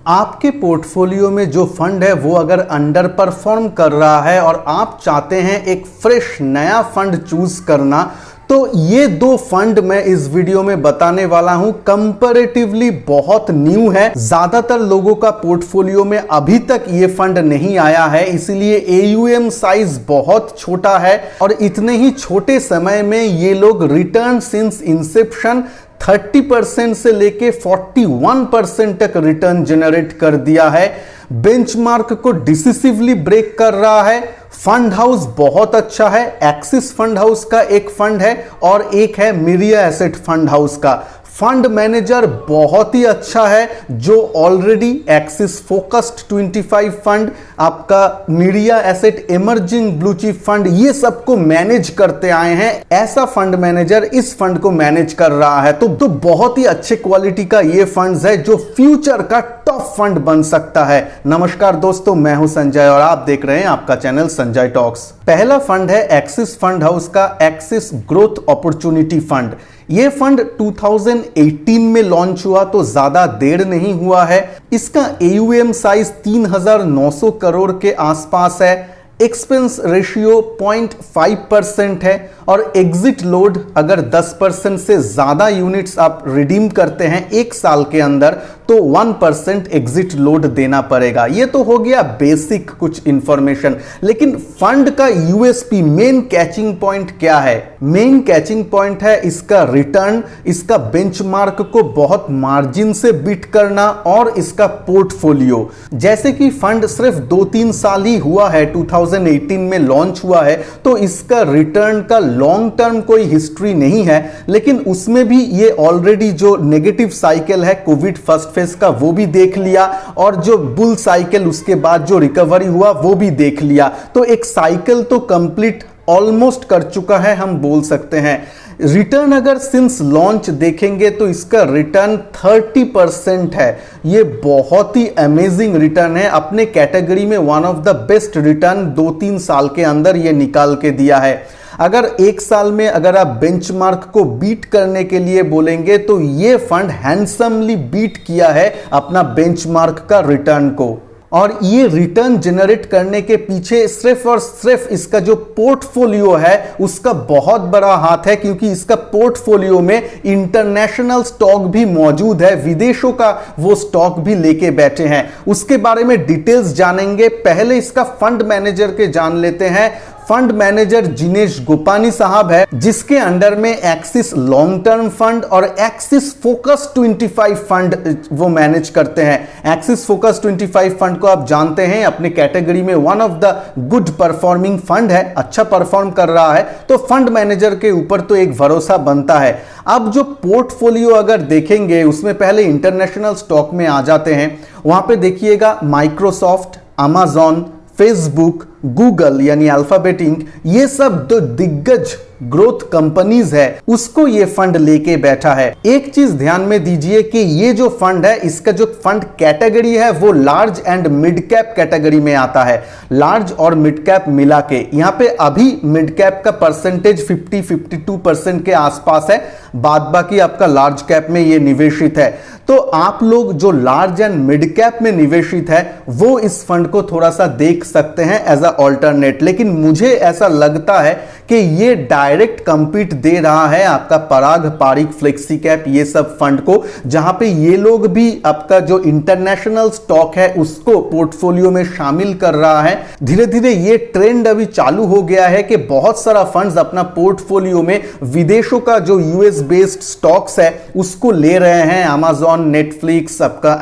आपके पोर्टफोलियो में जो फंड है वो अगर अंडर परफॉर्म कर रहा है और आप चाहते हैं एक फ्रेश नया फंड चूज करना, तो ये दो फंड मैं इस वीडियो में बताने वाला हूं। कंपैरेटिवली बहुत न्यू है, ज्यादातर लोगों का पोर्टफोलियो में अभी तक ये फंड नहीं आया है, इसलिए AUM साइज बहुत छोटा है और इतने ही छोटे समय में ये लोग रिटर्न सिंस इंसेप्शन 30% से लेके 41% तक रिटर्न जनरेट कर दिया है। बेंचमार्क को डिसिसिवली ब्रेक कर रहा है। फंड हाउस बहुत अच्छा है। एक्सिस फंड हाउस का एक फंड है और एक है मिरिया एसेट फंड हाउस का। फंड मैनेजर बहुत ही अच्छा है जो ऑलरेडी एक्सिस फोकस्ड 25 फंड, आपका media asset emerging blue chip fund, ये सबको मैनेज करते आए हैं। ऐसा फंड मैनेजर इस फंड को मैनेज कर रहा है, तो बहुत ही अच्छे क्वालिटी का ये फंड्स है जो फ्यूचर का टॉप फंड बन सकता है। नमस्कार दोस्तों, मैं हूं संजय और आप देख रहे हैं आपका चैनल संजय टॉक्स। पहला फंड है एक्सिस फंड हाउस का एक्सिस ग्रोथ अपॉर्चुनिटी फंड। ये फंड 2018 में लॉन्च हुआ, तो ज्यादा देर नहीं हुआ है। इसका AUM साइज 3,900 करोड़ के आसपास है। एक्सपेंस रेशियो 0.5% है और एग्जिट लोड अगर 10% से ज्यादा यूनिट्स आप रिडीम करते हैं एक साल के अंदर तो 1% एग्जिट लोड देना पड़ेगा। ये तो हो गया बेसिक कुछ इंफॉर्मेशन, लेकिन फंड का USP मेन कैचिंग पॉइंट क्या है? मेन कैचिंग पॉइंट है इसका रिटर्न, इसका बेंचमार्क को बहुत मार्जिन से बीट करना और इसका पोर्टफोलियो। जैसे कि फंड सिर्फ 2-3 साल ही हुआ है, 2018 में लॉन्च हुआ है, तो इसका रिटर्न का लॉन्ग टर्म कोई हिस्ट्री नहीं है, लेकिन उसमें भी ये ऑलरेडी जो नेगेटिव साइकिल है कोविड फर्स्ट फेज का वो भी देख लिया और जो बुल साइकिल उसके बाद जो रिकवरी हुआ वो भी देख लिया। तो एक साइकिल तो कंप्लीट ऑलमोस्ट कर चुका है, हम बोल सकते हैं। रिटर्न अगर सिंस लॉन्च देखेंगे तो इसका रिटर्न 30% है। ये बहुत ही अमेजिंग रिटर्न है। अपने कैटेगरी में one of the best return 2-3 साल के अंदर ये निकाल के दिया है। अगर एक साल में अगर आप बेंचमार्क को बीट करने के लिए बोलेंगे तो ये फंड हैंडसमली बीट किया है अपना बेंचमार्क का रिटर्न को। और ये रिटर्न जनरेट करने के पीछे सिर्फ और सिर्फ इसका जो पोर्टफोलियो है उसका बहुत बड़ा हाथ है, क्योंकि इसका पोर्टफोलियो में इंटरनेशनल स्टॉक भी मौजूद है, विदेशों का वो स्टॉक भी लेके बैठे हैं। उसके बारे में डिटेल्स जानेंगे। पहले इसका फंड मैनेजर के जान लेते हैं। फंड मैनेजर जिनेश गोपानी साहब है, जिसके अंडर में एक्सिस लॉन्ग टर्म फंड और एक्सिस फोकस 25 फंड वो मैनेज करते हैं। एक्सिस फोकस 25 फंड को आप जानते हैं अपने कैटेगरी में one of the good performing fund है, अच्छा परफॉर्म कर रहा है, तो फंड मैनेजर के ऊपर तो एक भरोसा बनता है। अब जो पोर्टफोलियो अगर देखेंगे उसमें पहले इंटरनेशनल स्टॉक में आ जाते हैं। वहां पे देखिएगा माइक्रोसॉफ्ट, अमेजॉन, फेसबुक, गूगल यानी अल्फाबेट इंक, ये सब जो दिग्गज ग्रोथ कंपनीज है उसको ये फंड लेके बैठा है। एक चीज ध्यान में दीजिए कि ये जो फंड है इसका जो फंड कैटेगरी है वो large and mid cap category में आता है। लार्ज और मिड कैप मिला के यहाँ पे अभी मिड कैप का परसेंटेज 50-52% के आसपास है, बाद बाकी आपका लार्ज कैप में ये निवेशित है। तो आप लोग जो लार्ज एंड मिड कैप में निवेशित है वो इस फंड को थोड़ा सा देख सकते हैं एज अ ऑल्टरनेट, लेकिन मुझे ऐसा लगता है कि ये डायरेक्ट कंपीट दे रहा है आपका पराग, पारिक, फ्लेक्सी कैप, ये सब फंड को, जहां पे ये लोग भी आपका जो इंटरनेशनल स्टॉक है उसको पोर्टफोलियो में शामिल कर रहा है। धीरे धीरे ये ट्रेंड अभी चालू हो गया है कि बहुत सारा फंड्स अपना पोर्टफोलियो में विदेशों का जो US बेस्ड स्टॉक्स है उसको ले रहे हैं। अमेजॉन, नेटफ्लिक्स, आपका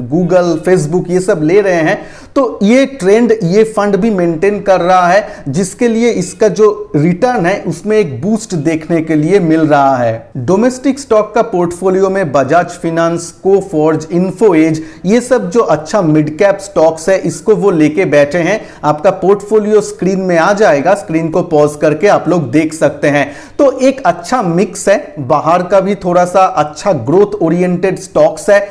गूगल, फेसबुक, ये सब ले रहे हैं। तो ये ट्रेंड ये फंड भी मेंटेन कर रहा है, जिसके लिए इसका जो रिटर्न है उसमें एक बूस्ट देखने के लिए मिल रहा है। डोमेस्टिक स्टॉक का पोर्टफोलियो में Bajaj Finance, Coforge, Info Edge, ये सब जो अच्छा मिड कैप स्टॉक्स है इसको वो लेके बैठे हैं। आपका पोर्टफोलियो स्क्रीन में आ जाएगा, स्क्रीन को पॉज करके आप लोग देख सकते हैं। तो एक अच्छा मिक्स है, बाहर का भी थोड़ा सा अच्छा ग्रोथ ओरिएंटेड स्टॉक्स है,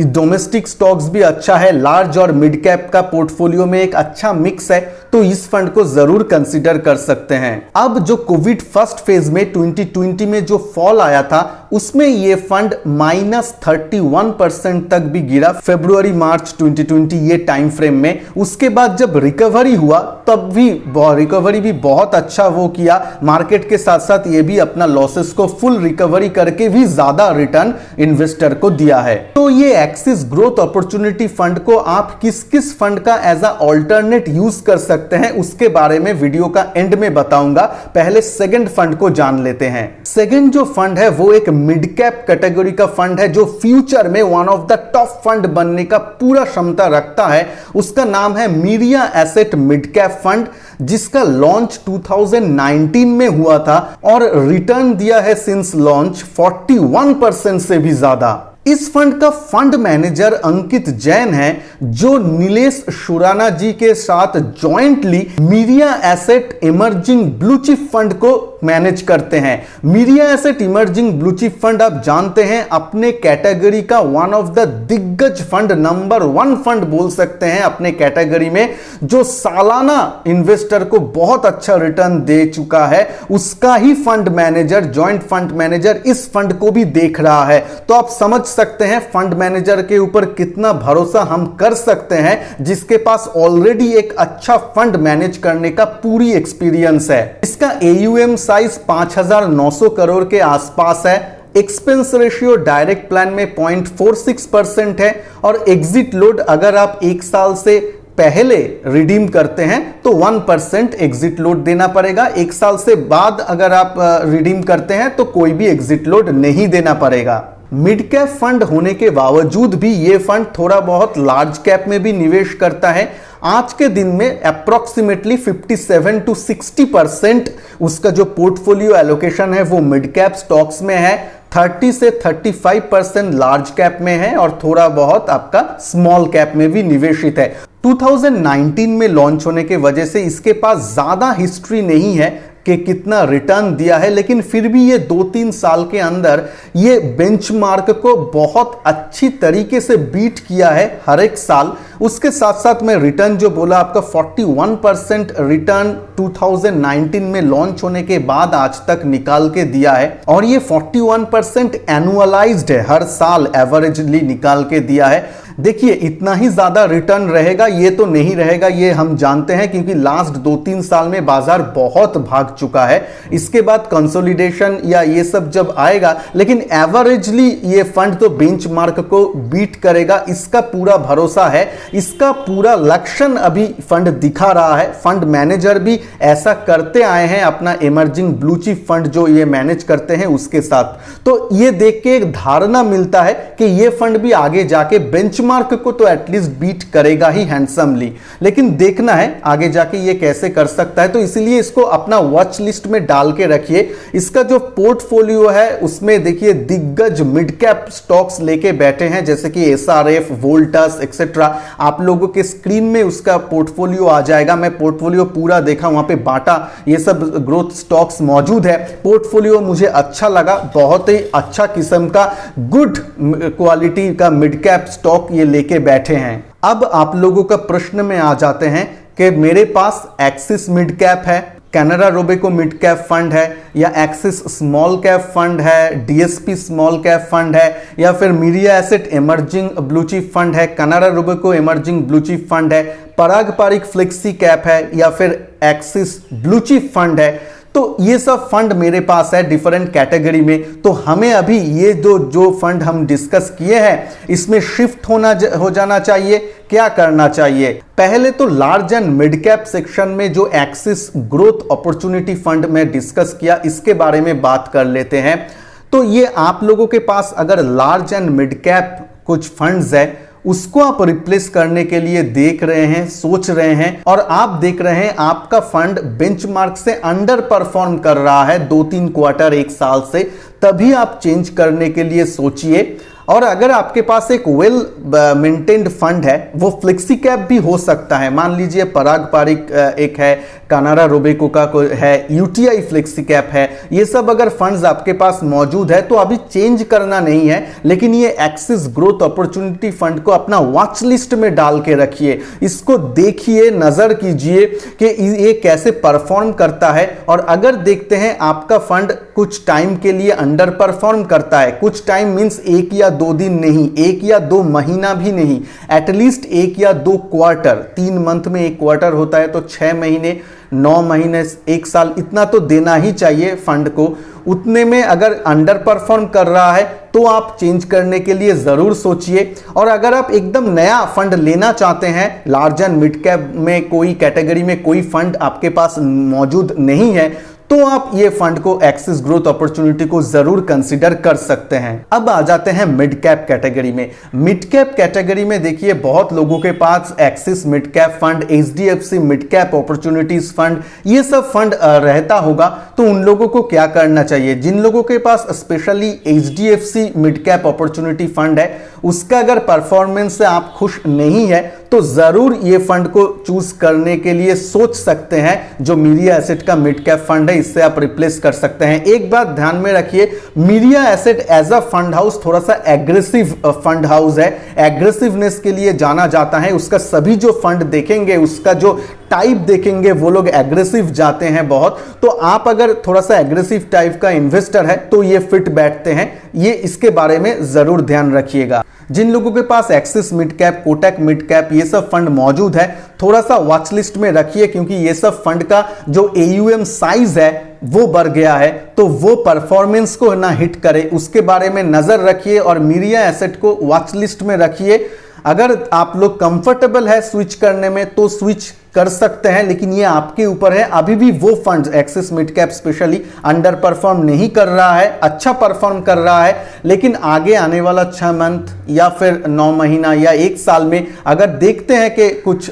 डोमेस्टिक स्टॉक्स भी अच्छा है, लार्ज और मिड कैप का पोर्टफोलियो में एक अच्छा मिक्स है, तो इस फंड को जरूर कंसीडर कर सकते हैं। अब जो कोविड फर्स्ट फेज में 2020 में जो फॉल आया था उसमें ये फंड -31% तक भी गिरा, फरवरी मार्च 2020 ये टाइम फ्रेम में। उसके बाद जब रिकवरी हुआ तब भी रिकवरी भी बहुत अच्छा वो किया, मार्केट के साथ साथ ये भी अपना लॉसेस को फुल रिकवरी करके भी ज्यादा रिटर्न इन्वेस्टर को दिया है। तो ये एक्सिस ग्रोथ अपॉर्चुनिटी फंड को आप किस किस फंड का एज अ ऑल्टरनेट यूज कर सकते हैं उसके बारे में वीडियो का एंड में बताऊंगा। पहले सेकंड फंड को जान लेते हैं। सेकंड जो फंड है वो एक मिड कैप कैटेगरी का फंड है जो फ्यूचर में one of the top fund बनने का पूरा क्षमता रखता है। उसका नाम है media asset mid cap fund, जिसका लॉन्च 2019 में हुआ था और रिटर्न दिया है सिंस लॉन्च 41% से भी ज्यादा। इस फंड का फंड मैनेजर अंकित जैन है, जो नीलेश शुराना जी के साथ jointly media asset emerging blue chip fund को मैनेज करते हैं। Media asset emerging blue chip fund आप जानते हैं अपने कैटेगरी का वन ऑफ द दिग्गज फंड, नंबर 1 फंड बोल सकते हैं अपने कैटेगरी में, जो सालाना इन्वेस्टर को बहुत अच्छा रिटर्न दे चुका है। उसका ही fund manager, joint fund manager इस फंड को भी देख रहा है। तो आप समझ सकते हैं फंड मैनेजर के ऊपर कितना भरोसा हम कर सकते हैं, जिसके पास ऑलरेडी एक अच्छा फंड मैनेज करने का पूरी एक्सपीरियंस है। इसका AUM साइज 5,900 करोड़ के आसपास है। एक्सपेंस रेशियो डायरेक्ट प्लान में 0.46% है और एग्जिट लोड अगर आप एक साल से पहले रिडीम करते हैं तो 1% एग्जिट लोड देना पड़ेगा। एक साल से बाद अगर आप रिडीम करते हैं तो कोई भी एग्जिट लोड नहीं देना पड़ेगा। मिड कैप फंड होने के बावजूद भी ये फंड थोड़ा बहुत लार्ज कैप में भी निवेश करता है। आज के दिन में अप्रोक्सीमेटली 57 to 60% उसका जो पोर्टफोलियो एलोकेशन है वो मिड कैप स्टॉक्स में है, 30 से 35% लार्ज कैप में है और थोड़ा बहुत आपका स्मॉल कैप में भी निवेशित है। 2019 में लॉन्च होने के वजह से इसके पास ज्यादा हिस्ट्री नहीं है कि कितना रिटर्न दिया है, लेकिन फिर भी ये 2-3 साल के अंदर ये बेंचमार्क को बहुत अच्छी तरीके से बीट किया है हर एक साल। उसके साथ साथ मैं रिटर्न जो बोला आपका 41% रिटर्न 2019 में लॉन्च होने के बाद आज तक निकाल के दिया है और ये 41% एनुअलाइज्ड है, हर साल एवरेजली निकाल के दिया है। देखिए इतना ही ज्यादा रिटर्न रहेगा ये तो नहीं रहेगा, ये हम जानते हैं, क्योंकि लास्ट 2-3 साल में बाजार बहुत भाग चुका है। इसके बाद कंसोलिडेशन या ये सब जब आएगा, लेकिन एवरेजली ये फंड तो बेंचमार्क को बीट करेगा, इसका पूरा भरोसा है। इसका पूरा लक्षण अभी फंड दिखा रहा है। फंड मैनेजर भी ऐसा करते आए हैं अपना इमर्जिंग ब्लू चिप फंड जो ये मैनेज करते हैं उसके साथ। तो ये देख के एक धारणा मिलता है कि ये फंड भी आगे जाके बेंचमार्क को तो एटलीस्ट बीट करेगा ही हैंडसमली, लेकिन देखना है आगे जाके ये कैसे कर सकता है। तो इसीलिए इसको अपना वॉच लिस्ट में डाल के रखिए। इसका जो पोर्टफोलियो है उसमें देखिए दिग्गज मिड कैप स्टॉक्स लेके बैठे हैं, जैसे कि SRF, वोल्टास एक्सेट्रा। आप लोगों के स्क्रीन में उसका पोर्टफोलियो आ जाएगा। मैं पोर्टफोलियो पूरा देखा, वहां पे बाटा ये सब ग्रोथ स्टॉक्स मौजूद है। पोर्टफोलियो मुझे अच्छा लगा, बहुत ही अच्छा किस्म का गुड क्वालिटी का मिड कैप स्टॉक ये लेके बैठे हैं। अब आप लोगों का प्रश्न में आ जाते हैं कि मेरे पास एक्सिस मिड कैप है, Canara Robeco mid cap fund है, या एक्सिस स्मॉल कैप फंड है, DSP स्मॉल कैप फंड है, या फिर Mirae asset emerging blue chip fund है, Canara Robeco emerging blue chip fund है, पराग पारिक फ्लेक्सी कैप है, या फिर एक्सिस ब्लू चिप फंड है। तो ये सब फंड मेरे पास है डिफरेंट कैटेगरी में। तो हमें अभी ये जो फंड हम डिस्कस किए हैं इसमें शिफ्ट हो जाना चाहिए। क्या करना चाहिए? पहले तो large and mid cap section में जो एक्सिस ग्रोथ अपॉर्चुनिटी फंड में डिस्कस किया इसके बारे में बात कर लेते हैं। तो ये आप लोगों के पास अगर लार्ज एंड मिड कैप कुछ फंड्स है उसको आप रिप्लेस करने के लिए देख रहे हैं, सोच रहे हैं, और आप देख रहे हैं आपका फंड बेंचमार्क से अंडर परफॉर्म कर रहा है 2-3 क्वार्टर, एक साल से, तभी आप चेंज करने के लिए सोचिए। और अगर आपके पास एक वेल मेंटेन्ड फंड है, वो फ्लेक्सी कैप भी हो सकता है। मान लीजिए पराग पारिक एक है, कानाडा रोबेको का है, यूटीआई फ्लेक्सी कैप है, ये सब अगर फंड्स आपके पास मौजूद है तो अभी चेंज करना नहीं है, लेकिन ये एक्सिस ग्रोथ अपॉर्चुनिटी फंड को अपना वॉच लिस्ट में डाल के रखिए। इसको देखिए, नजर कीजिए कि ये कैसे परफॉर्म करता है। और अगर देखते हैं आपका फंड कुछ टाइम के लिए अंडर परफॉर्म करता है, कुछ टाइम मींस 1 या 2 दिन नहीं, 1 या 2 महीना भी नहीं, एटलीस्ट 1 या 2 क्वार्टर, 3 मंथ में 1 क्वार्टर होता है तो 6 महीने, 9 महीने, 1 साल, इतना तो देना ही चाहिए फंड को। उतने में अगर अंडर परफॉर्म कर रहा है तो आप चेंज करने के लिए जरूर सोचिए। और अगर आप एकदम नया फंड लेना चाहते हैं, लार्ज एंड मिड कैप में कोई कैटेगरी में कोई फंड आपके पास मौजूद नहीं है, तो आप ये फंड को एक्सिस ग्रोथ अपॉर्चुनिटी को जरूर कंसीडर कर सकते हैं। अब आ जाते हैं मिड कैप कैटेगरी में। मिड कैप कैटेगरी में देखिए बहुत लोगों के पास Axis mid cap fund, HDFC mid cap opportunities fund, ये सब फंड रहता होगा। तो उन लोगों को क्या करना चाहिए? जिन लोगों के पास specially HDFC mid cap opportunity fund है, उसका अगर परफॉर्मेंस से आप खुश नहीं है तो जरूर ये फंड को चूज करने के लिए सोच सकते हैं। जो मिरिया एसेट का मिड कैप फंड है, इससे आप रिप्लेस कर सकते हैं। एक बात ध्यान में रखिए, Mirae asset as a fund house थोड़ा सा एग्रेसिव फंड हाउस है, एग्रेसिवनेस के लिए जाना जाता है। उसका सभी जो फंड देखेंगे, उसका जो टाइप देखेंगे, वो लोग एग्रेसिव जाते हैं बहुत। तो आप अगर थोड़ा सा एग्रेसिव टाइप का इन्वेस्टर है तो ये फिट बैठते हैं, ये इसके बारे में जरूर ध्यान रखिएगा। जिन लोगों के पास Axis mid cap, Kotak mid cap, ये सब फंड मौजूद है, थोड़ा सा वॉच लिस्ट में रखिए, क्योंकि ये सब फंड का जो एयूएम साइज है वो बढ़ गया है, तो वो परफॉर्मेंस को ना हिट करे, उसके बारे में नजर रखिए। और मिरिया एसेट को वॉच लिस्ट में रखिए। अगर आप लोग कंफर्टेबल है स्विच करने में तो स्विच कर सकते हैं, लेकिन ये आपके ऊपर है। अभी भी वो fund axis mid cap specially under perform नहीं कर रहा है, अच्छा परफॉर्म कर रहा है, लेकिन आगे आने वाला 6 मंथ या फिर 9 महीना या 1 साल में अगर देखते हैं कि कुछ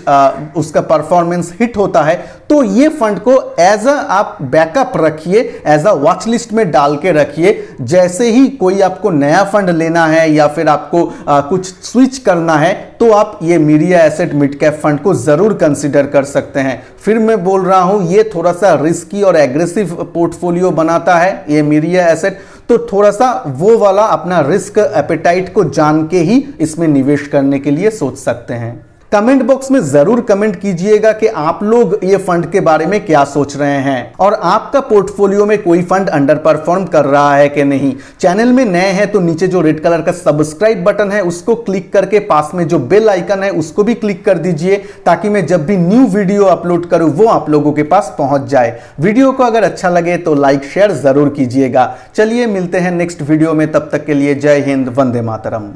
उसका परफॉर्मेंस हिट होता है, तो ये फंड को एज अ आप बैकअप रखिए, एज अ वॉच लिस्ट में डाल के रखिए। जैसे ही कोई आपको नया फंड लेना है या फिर आपको कुछ स्विच करना है, तो आप ये मिरिया एसेट मिड कैप फंड को जरूर कंसीडर कर सकते हैं। फिर मैं बोल रहा हूं, ये थोड़ा सा रिस्की और एग्रेसिव पोर्टफोलियो बनाता है ये मिरिया एसेट, तो थोड़ा सा वो वाला अपना रिस्क एपेटाइट को जान के ही इसमें निवेश करने के लिए सोच सकते हैं। कमेंट बॉक्स में जरूर कमेंट कीजिएगा कि आप लोग ये फंड के बारे में क्या सोच रहे हैं और आपका पोर्टफोलियो में कोई फंड अंडर परफॉर्म कर रहा है कि नहीं। चैनल में नए हैं तो नीचे जो रेड कलर का सब्सक्राइब बटन है उसको क्लिक करके पास में जो बेल आइकन है उसको भी क्लिक कर दीजिए, ताकि मैं जब भी न्यू वीडियो अपलोड करूं वो आप लोगों के पास पहुंच जाए। वीडियो को अगर अच्छा लगे तो लाइक शेयर जरूर कीजिएगा। चलिए मिलते हैं नेक्स्ट वीडियो में, तब तक के लिए जय हिंद, वंदे मातरम।